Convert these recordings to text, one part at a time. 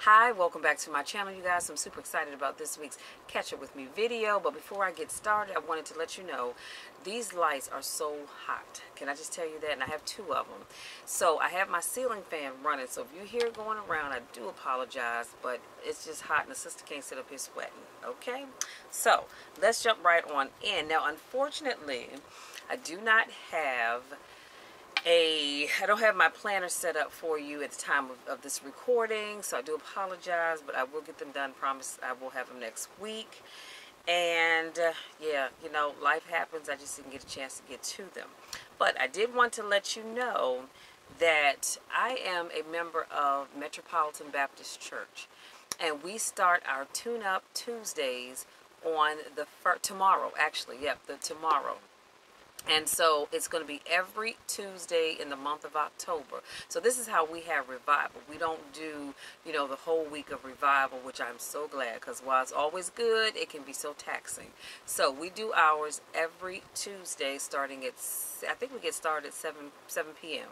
Hi, welcome back to my channel, you guys. I'm super excited about this week's Catch Up With Me video. But before I get started, I wanted to let you know these lights are so hot. Can I just tell you that? And I have two of them. So I have my ceiling fan running. So if you hear it going around, I do apologize. But it's just hot and the sister can't sit up here sweating. Okay? So let's jump right on in. Now, unfortunately, I do not have I don't have my planner set up for you at the time of this recording, so I do apologize, but I will get them done. Promise I will have them next week. And yeah, you know, life happens. I just didn't get a chance to get to them. But I did want to let you know that I am a member of Metropolitan Baptist Church, and we start our Tune-Up Tuesdays on the tomorrow. Actually, yep, tomorrow. And so it's going to be every Tuesday in the month of October. So this is how we have revival. We don't do, you know, the whole week of revival, which I'm so glad, because while it's always good, it can be so taxing. So we do ours every Tuesday starting at, I think we get started at 7 p.m.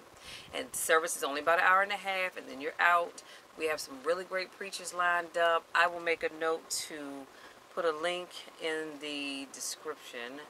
And service is only about an hour and a half, and then you're out. We have some really great preachers lined up. I will make a note to put a link in the description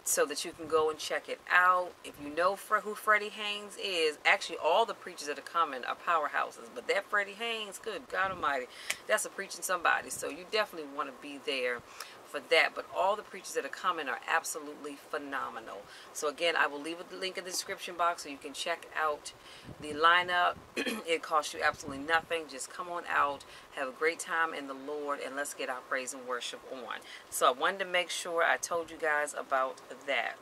so that you can go and check it out. If you know who Freddie Haynes is, actually all the preachers that are coming are powerhouses, but that Freddie Haynes, good God Almighty, that's a preaching somebody. So you definitely want to be there for that. But all the preachers that are coming are absolutely phenomenal. So again, I will leave a link in the description box so you can check out the lineup. It costs you absolutely nothing. Just come on out, have a great time in the Lord, and let's get our praise and worship on. So I wanted to make sure I told you guys about that.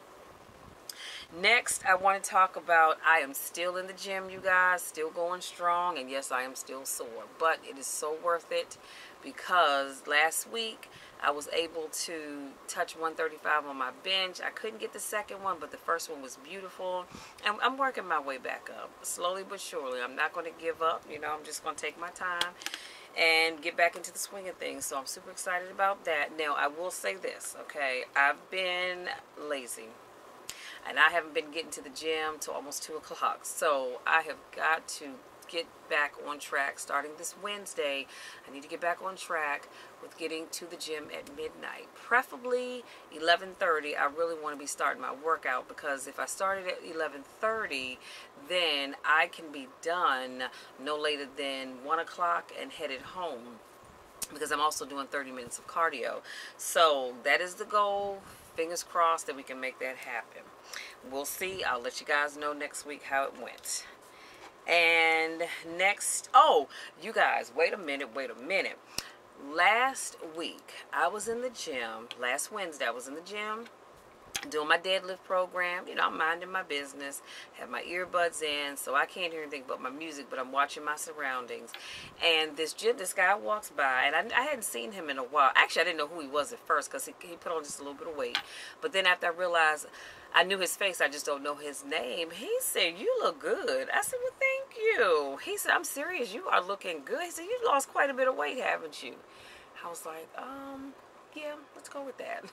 Next, I want to talk about, I am still in the gym, you guys, still going strong, and yes, I am still sore, but it is so worth it, because last week I was able to touch 135 on my bench. I couldn't get the second one, but the first one was beautiful, and I'm working my way back up, slowly but surely. I'm not going to give up, you know, I'm just going to take my time and get back into the swing of things. So I'm super excited about that. Now, I will say this, okay, I've been lazy. And I haven't been getting to the gym till almost 2 o'clock. So I have got to get back on track starting this Wednesday. I need to get back on track with getting to the gym at midnight. Preferably 11:30. I really want to be starting my workout, because if I started at 11:30, then I can be done no later than 1 o'clock and headed home, because I'm also doing 30 minutes of cardio. So that is the goal. Fingers crossed that we can make that happen. We'll see. I'll let you guys know next week how it went. And next, oh, you guys, wait a minute. Last week, I was in the gym. Last Wednesday, I was in the gym doing my deadlift program. You know, I'm minding my business, have my earbuds in, so I can't hear anything but my music, but I'm watching my surroundings. And this guy walks by, and I hadn't seen him in a while. Actually, I didn't know who he was at first, because he put on just a little bit of weight. But then after I realized I knew his face, I just don't know his name, he said, "You look good." I said, "Well, thank you." He said, "I'm serious, you are looking good." He said, "You've lost quite a bit of weight, haven't you?" I was like, yeah, let's go with that.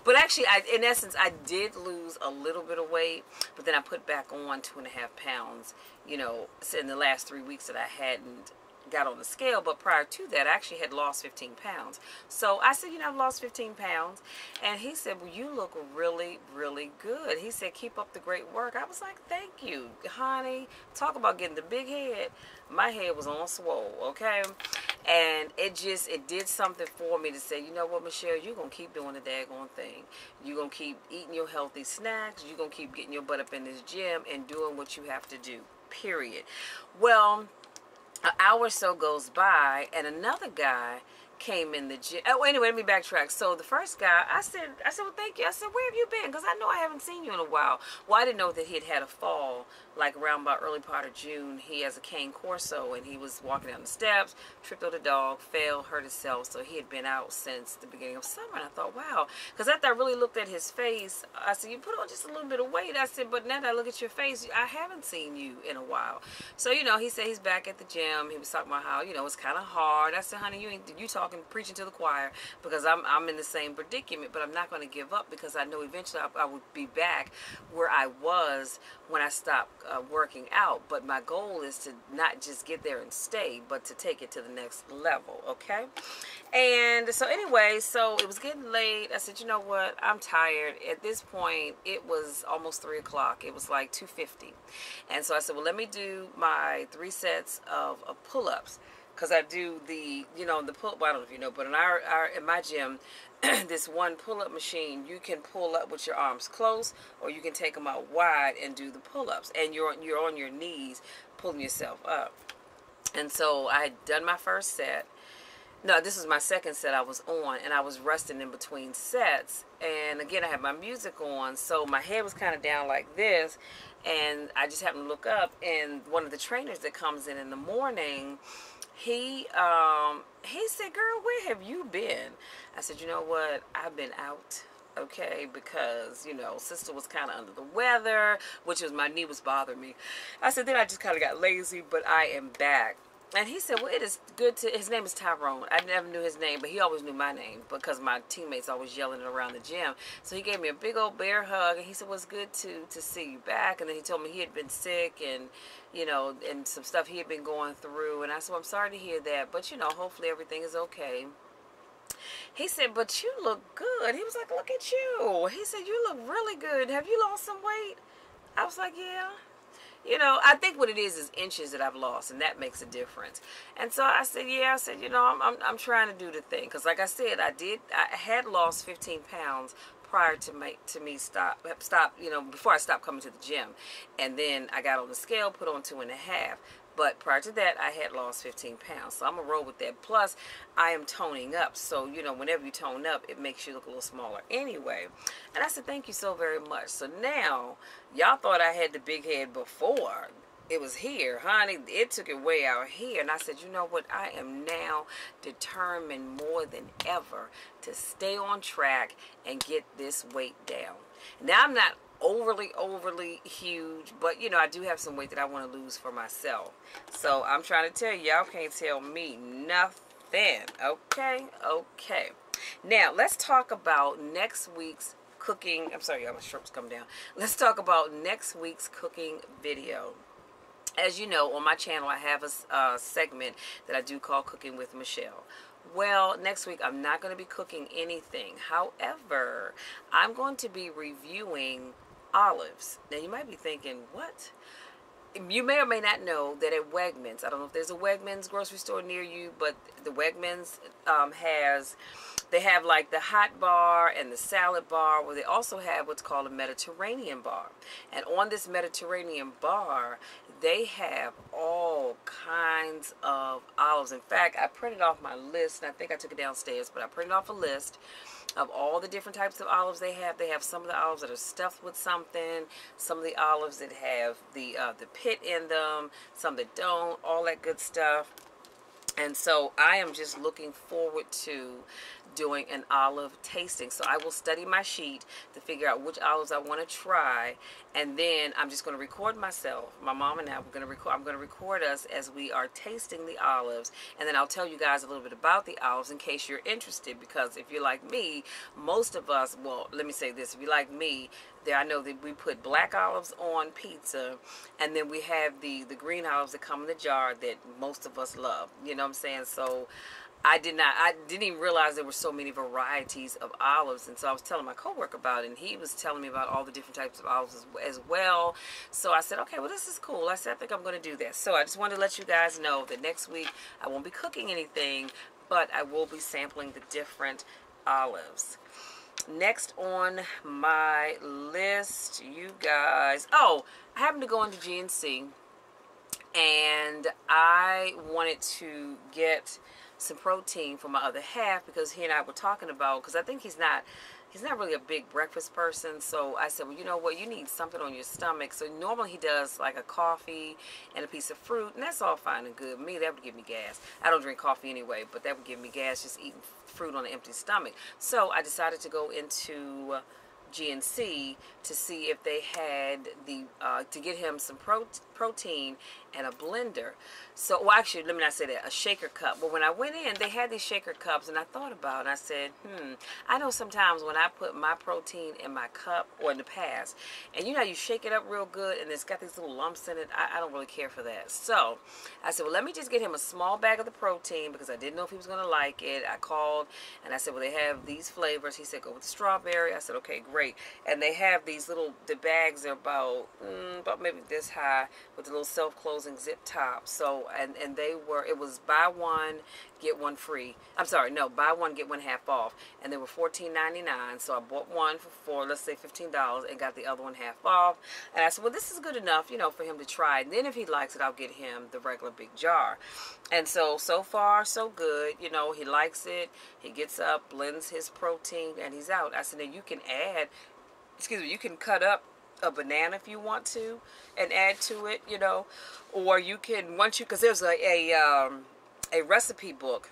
But actually, in essence, I did lose a little bit of weight, but then I put back on 2.5 pounds, you know, in the last 3 weeks that I hadn't got on the scale. But prior to that, I actually had lost 15 pounds. So I said, you know, I've lost 15 pounds. And he said, "Well, you look really, really good." He said, "Keep up the great work." I was like, "Thank you, honey." Talk about getting the big head. My head was on swole, okay? And it did something for me to say, you know what, Michelle, you're going to keep doing the daggone thing. You're going to keep eating your healthy snacks. You're going to keep getting your butt up in this gym and doing what you have to do, period. Well, an hour or so goes by, and another guy came in the gym. Oh, anyway, let me backtrack. So the first guy, I said, "Well, thank you." I said, "Where have you been? Because I know I haven't seen you in a while." Well, I didn't know that he had a fall, like around about early part of June. He has a cane corso, and he was walking down the steps, tripped over the dog, fell, hurt himself. So he had been out since the beginning of summer. And I thought, wow. Because after I really looked at his face, I said, "You put on just a little bit of weight." I said, "But now that I look at your face, I haven't seen you in a while." So, you know, he said he's back at the gym. He was talking about how, you know, it's kind of hard. I said, "Honey, you talk talking, preaching to the choir, because I'm in the same predicament, but I'm not going to give up, because I know eventually I would be back where I was when I stopped working out. But my goal is to not just get there and stay, but to take it to the next level, okay? And so anyway, so it was getting late. I said, you know what? I'm tired. At this point, it was almost 3 o'clock. It was like 2:50. And so I said, well, let me do my 3 sets of pull-ups. Because I do the, you know, the pull-up, well, I don't know if you know, but in my gym, this one pull-up machine, you can pull up with your arms close, or you can take them out wide and do the pull-ups. And you're on your knees pulling yourself up. And so I had done my first set. No, this was my second set I was on, and I was resting in between sets. And again, I had my music on, so my head was kind of down like this, and I just happened to look up, and one of the trainers that comes in the morning, he said, girl, where have you been? I said, you know what, I've been out, okay, because, you know, sister was kind of under the weather, which was, my knee was bothering me. I said, then I just kind of got lazy, but I am back. And he said, well, it is good to, his name is Tyrone. I never knew his name, but he always knew my name because my teammates always yelling it around the gym. So he gave me a big old bear hug, and he said, well, it's good to see you back. And then he told me he had been sick and, you know, and some stuff he had been going through. And I said, well, I'm sorry to hear that, but, you know, hopefully everything is okay. He said, but you look good. He was like, look at you. He said, you look really good. Have you lost some weight? I was like, yeah. You know, I think what it is inches that I've lost, and that makes a difference. And so I said, yeah, I said, you know, I'm trying to do the thing. Because like I said, I had lost 15 pounds prior to me stop, you know, before I stopped coming to the gym. And then I got on the scale, put on 2.5. But prior to that, I had lost 15 pounds. So I'm going to roll with that. Plus, I am toning up. So, you know, whenever you tone up, it makes you look a little smaller anyway. And I said, thank you so very much. So now, y'all thought I had the big head before. It was here, honey. It took it way out here. And I said, you know what? I am now determined more than ever to stay on track and get this weight down. Now, I'm not overly huge, but you know, I do have some weight that I want to lose for myself. So I'm trying to tell you, y'all can't tell me nothing. Okay. Now let's talk about next week's cooking. I'm sorry, y'all, my shirt's coming down. Let's talk about next week's cooking video. As you know, on my channel, I have a segment that I do call Cooking with Michelle. Well, next week, I'm not going to be cooking anything. However, I'm going to be reviewing olives. Now, you might be thinking, what? You may or may not know that at Wegmans, I don't know if there's a Wegmans grocery store near you, but the Wegmans they have like the hot bar and the salad bar, where they also have what's called a Mediterranean bar. And on this Mediterranean bar, they have all kinds of olives. In fact, I printed off my list, and I think I took it downstairs, but I printed off a list of all the different types of olives they have. They have some of the olives that are stuffed with something, some of the olives that have the pit in them, some that don't, all that good stuff. And so I am just looking forward to doing an olive tasting. So I will study my sheet to figure out which olives I want to try, and then I'm just going to record myself. My mom and I, I'm going to record us as we are tasting the olives, and then I'll tell you guys a little bit about the olives in case you're interested, because if you're like me, most of us, well, let me say this, if you're like me, I know that we put black olives on pizza, and then we have the green olives that come in the jar that most of us love. You know what I'm saying? So I didn't even realize there were so many varieties of olives. And so I was telling my coworker about it, and he was telling me about all the different types of olives as well. So I said, okay, well, this is cool. I said, I think I'm going to do that. So I just wanted to let you guys know that next week I won't be cooking anything, but I will be sampling the different olives. Next on my list, you guys, I happened to go into GNC, and I wanted to get some protein for my other half, because he and I were talking about, because I think he's not really a big breakfast person. So I said, well, you know what, you need something on your stomach. So normally he does like a coffee and a piece of fruit, and that's all fine and good. Me, that would give me gas. I don't drink coffee anyway, but that would give me gas just eating fruit on an empty stomach. So I decided to go into GNC to see if they had to get him some protein and a blender. So, well, actually, let me not say that, a shaker cup. But when I went in, they had these shaker cups, and I thought about it, and I said, I know sometimes when I put my protein in my cup, or in the past, and you know, you shake it up real good, and it's got these little lumps in it, I don't really care for that. So, I said, well, let me just get him a small bag of the protein, because I didn't know if he was going to like it. I called, and I said, well, they have these flavors. He said, go with the strawberry. I said, okay, great. And they have these little, the bags are about maybe this high, with the little self-closing zip top. So, and they were, it was buy one, get one free. I'm sorry, no, buy one, get one half off. And they were $14.99. So I bought one for let's say $15, and got the other one half off. And I said, well, this is good enough, you know, for him to try. And then if he likes it, I'll get him the regular big jar. And so far, so good. You know, he likes it. He gets up, blends his protein, and he's out. I said, now you can add, you can cut up a banana if you want to and add to it, you know, or you can, because there's a recipe book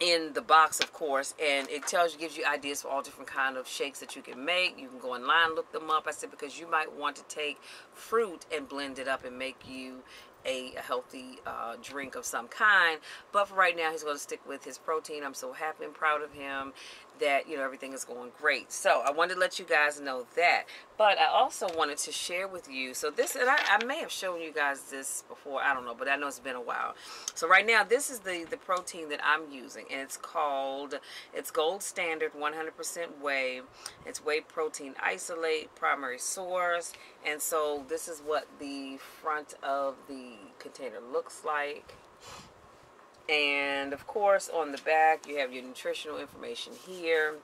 in the box, of course, and it gives you ideas for all different kind of shakes that you can make. You can go online, look them up. I said, because you might want to take fruit and blend it up and make you a healthy drink of some kind. But for right now, he's going to stick with his protein. I'm so happy and proud of him that, you know, everything is going great. So I wanted to let you guys know that. But I also wanted to share with you, so this, and I may have shown you guys this before, I don't know, but I know it's been a while. So right now, this is the protein that I'm using, and it's Gold Standard 100% whey. It's whey protein isolate, primary source. And so this is what the front of the container looks like. And of course, on the back, you have your nutritional information here.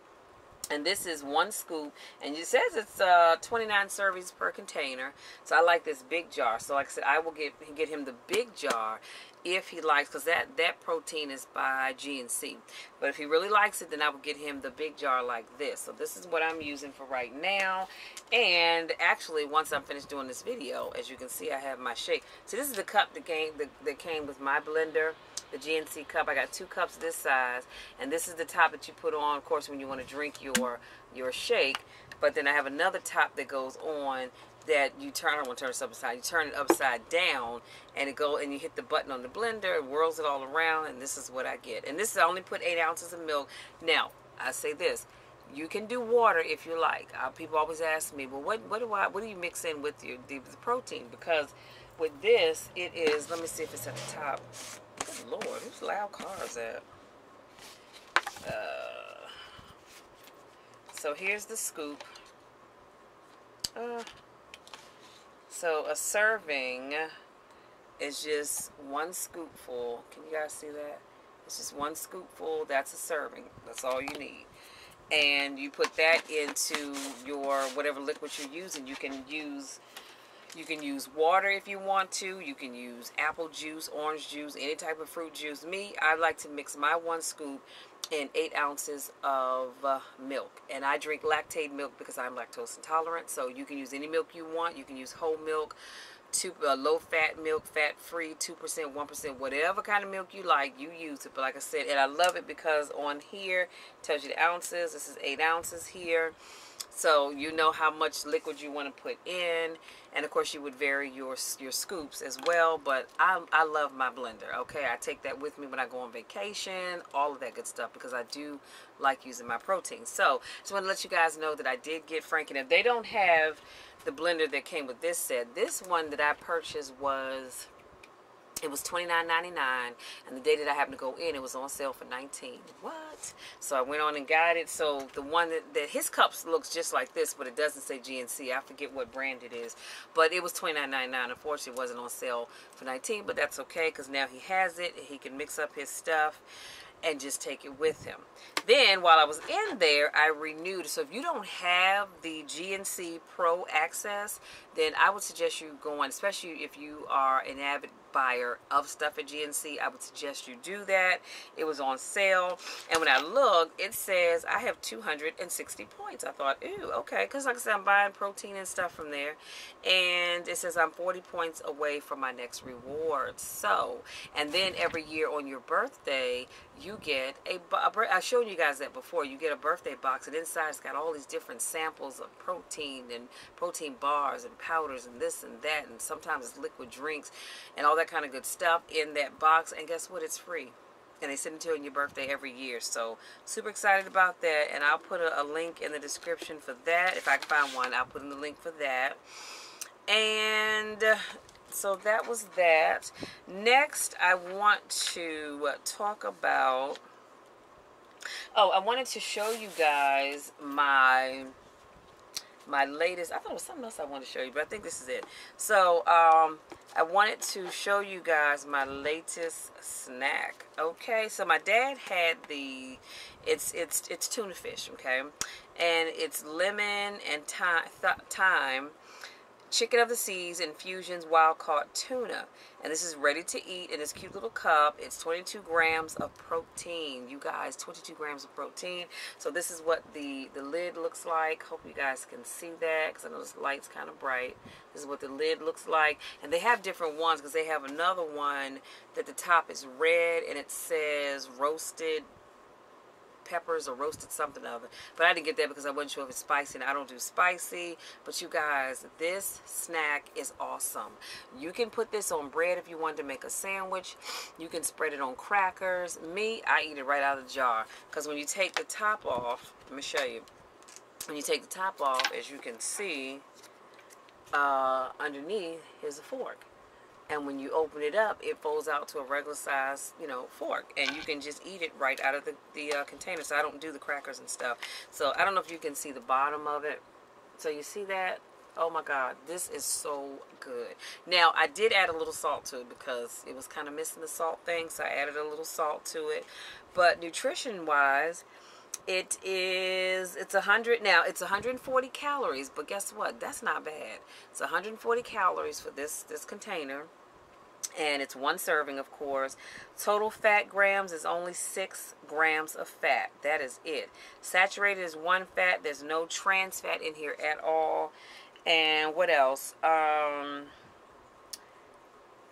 And this is 1 scoop, and it says it's 29 servings per container. So I like this big jar. So like I said, I will get him the big jar if he likes, because that protein is by GNC. But if he really likes it, then I will get him the big jar like this. So this is what I'm using for right now. And actually, once I'm finished doing this video, as you can see, I have my shake. So this is the cup that came with my blender. The GNC cup. I got 2 cups this size, and this is the top that you put on, of course, when you want to drink your shake. But then I have another top that goes on that you turn. I don't want to turn this upside. You turn it upside down, and you hit the button on the blender. It whirls it all around, and this is what I get. And this is, I only put 8 ounces of milk. Now I say this: you can do water if you like. People always ask me, well, what do you mix in with the protein? Because with this, it is. Let me see if it's at the top. Good Lord, whose loud cars at? So here's the scoop. So a serving is just 1 scoopful. Can you guys see that? It's just 1 scoopful. That's a serving. That's all you need. And you put that into your whatever liquid you're using. You can use water if you want to. You can use apple juice, orange juice, any type of fruit juice. Me, I like to mix my 1 scoop in 8 ounces of milk. And I drink lactate milk because I'm lactose intolerant. So you can use any milk you want. You can use whole milk, low-fat milk, fat-free, 2%, 1%, whatever kind of milk you like, you use it. But like I said, and I love it because on here it tells you the ounces. This is 8 ounces here. So you know how much liquid you want to put in, and of course you would vary your scoops as well. But I love my blender. Okay, I take that with me when I go on vacation, all of that good stuff, because I do like using my protein. So just want to let you guys know that I did get Frank, and if they don't have the blender that came with this set, this one that I purchased was $29.99, and the day that I happened to go in, it was on sale for $19. What? So I went on and got it. So the one that his cups looks just like this, but it doesn't say GNC. I forget what brand it is, but it was $29.99. Unfortunately, it wasn't on sale for $19, but that's okay because now he has it. He can mix up his stuff and just take it with him. Then while I was in there, I renewed. So if you don't have the GNC Pro Access, then I would suggest you going, especially if you are an avid buyer of stuff at GNC, I would suggest you do that. It was on sale, and when I looked, it says I have 260 points. I thought, ooh, okay, because like I said, I'm buying protein and stuff from there, and it says I'm 40 points away from my next reward. So, and then every year on your birthday, you get I showed you guys that before. You get a birthday box, and inside it's got all these different samples of protein and protein bars and powders and this and that, and sometimes it's liquid drinks and all that kind of good stuff in that box. And guess what? It's free, and they send it to you on your birthday every year. So super excited about that, and I'll put a link in the description for that. If I can find one, I'll put in the link for that. And so that was that. Next, I want to talk about, I wanted to show you guys my latest. I thought it was something else I wanted to show you, but I think this is it. So I wanted to show you guys my latest snack. Okay, so my dad had it's tuna fish, okay, and it's lemon and thyme, chicken of the seas, infusions, wild caught tuna, and this is ready to eat in this cute little cup. It's 22 grams of protein, you guys. 22 grams of protein. So this is what the lid looks like. Hope you guys can see that, because I know this light's kind of bright. This is what the lid looks like, and they have different ones, because they have another one that the top is red and it says roasted peppers or roasted something other, but I didn't get that because I wasn't sure if it's spicy, and I don't do spicy. But you guys, this snack is awesome. You can put this on bread if you wanted to make a sandwich. You can spread it on crackers. Me, I eat it right out of the jar, because when you take the top off, let me show you. When you take the top off, as you can see, underneath, here's a fork. And when you open it up, it folds out to a regular size, fork. And you can just eat it right out of the container. So I don't do the crackers and stuff. So I don't know if you can see the bottom of it. So you see that? Oh my God, this is so good. Now, I did add a little salt to it because it was kind of missing the salt thing. So I added a little salt to it. But nutrition-wise, it's 100, now it's 140 calories, but guess what? That's not bad. It's 140 calories for this container, and it's one serving, of course. Total fat grams is only 6 grams of fat. That is it. Saturated is 1 fat. There's no trans fat in here at all. And what else?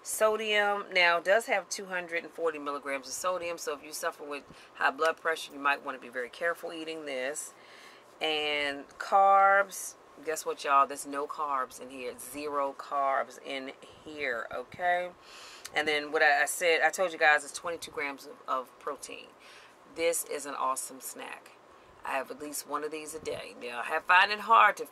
Sodium now does have 240 milligrams of sodium, so if you suffer with high blood pressure, you might want to be very careful eating this. And carbs, guess what, y'all? There's no carbs in here. 0 carbs in here, okay? And then what I said, I told you guys, it's 22 grams of protein. This is an awesome snack. I have at least one of these a day. Now, I find it hard to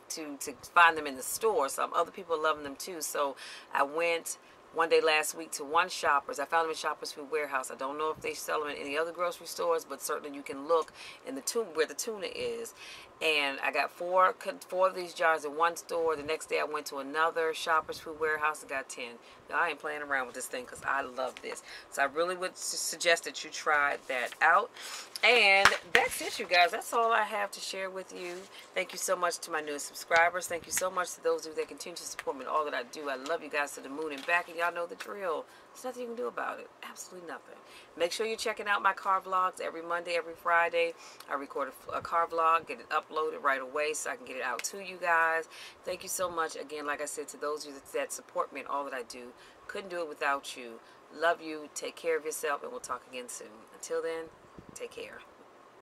find them in the store. Some other people are loving them too. So I went one day last week to one Shoppers. I found them in Shoppers Food Warehouse. I don't know if they sell them in any other grocery stores, but certainly you can look in where the tuna is. And I got four of these jars in one store. The next day I went to another Shoppers Food Warehouse and got 10. Now, I ain't playing around with this thing because I love this. So I really would suggest that you try that out. And that's it, you guys. That's all I have to share with you. Thank you so much to my newest subscribers. Thank you so much to those of you that continue to support me in all that I do. I love you guys to the moon and back, and y'all know the drill. There's nothing you can do about it. Absolutely nothing. Make sure you're checking out my car vlogs every Monday, every Friday. I record a car vlog, get it uploaded right away so I can get it out to you guys. Thank you so much. Again, like I said, to those of you that support me in all that I do. Couldn't do it without you. Love you. Take care of yourself, and we'll talk again soon. Until then, take care.